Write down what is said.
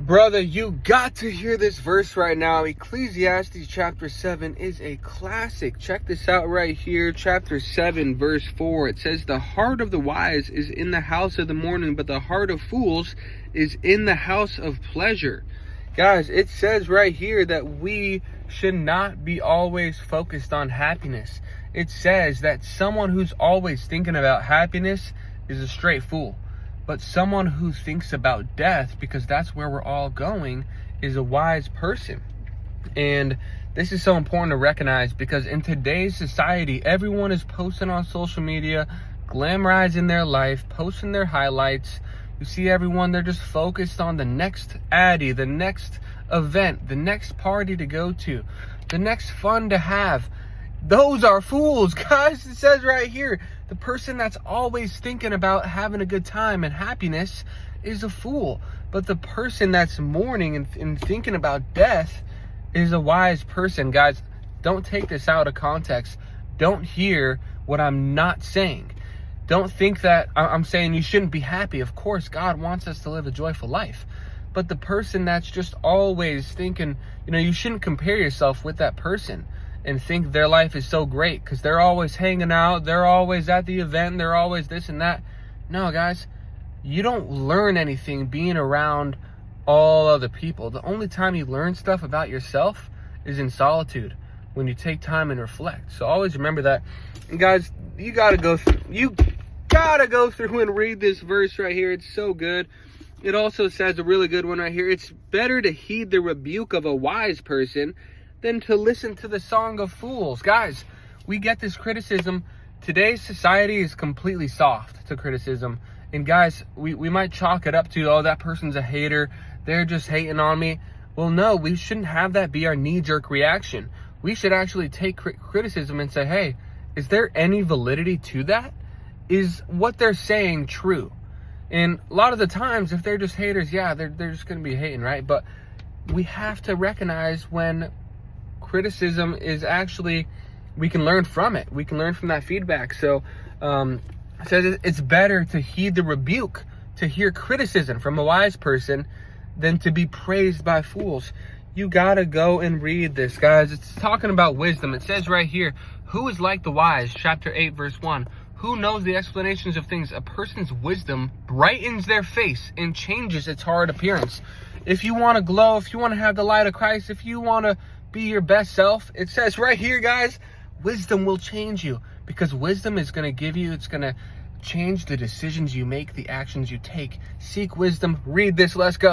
Brother, you got to hear this verse right now. Ecclesiastes chapter 7 is a classic. Check this out right here. Chapter 7, verse 4. It says, "The heart of the wise is in the house of the mourning, but the heart of fools is in the house of pleasure." Guys, it says right here that we should not be always focused on happiness. It says that someone who's always thinking about happiness is a straight fool. But someone who thinks about death, because that's where we're all going, is a wise person. And this is so important to recognize, because in today's society, everyone is posting on social media, glamorizing their life, posting their highlights. You see everyone, they're just focused on the next Addy, the next event, the next party to go to, the next fun to have. Those are fools, guys. It says right here, the person that's always thinking about having a good time and happiness is a fool. But the person that's mourning and thinking about death is a wise person. Guys, don't take this out of context. Don't hear what I'm not saying. Don't think that I'm saying you shouldn't be happy. Of course, God wants us to live a joyful life. But the person that's just always thinking, you shouldn't compare yourself with that person and think their life is so great because they're always hanging out, they're always at the event, they're always this and that. No, guys, you don't learn anything being around all other people. The only time you learn stuff about yourself is in solitude, when you take time and reflect. So always remember that. And guys, you gotta go through and read this verse right here. It's so good. It also says a really good one right here. It's better to heed the rebuke of a wise person than to listen to the song of fools. Guys, we get this criticism. Today's society is completely soft to criticism. And guys, we might chalk it up to, oh, that person's a hater, they're just hating on me. Well, no, we shouldn't have that be our knee-jerk reaction. We should actually take criticism and say, hey, is there any validity to that? Is what they're saying true? And a lot of the times, if they're just haters, yeah, they're just going to be hating, right? But we have to recognize when criticism is actually, we can learn from it. We can learn from that feedback. So it says it's better to heed the rebuke, to hear criticism from a wise person, than to be praised by fools. You gotta go and read this, guys. It's talking about wisdom. It says right here, who is like the wise? Chapter 8, verse 1. Who knows the explanations of things? A person's wisdom brightens their face and changes its hard appearance. If you want to glow, if you want to have the light of Christ, if you want to be your best self, it says right here, guys, wisdom will change you, because wisdom is going to give you, it's going to change the decisions you make, the actions you take. Seek wisdom. Read this. Let's go.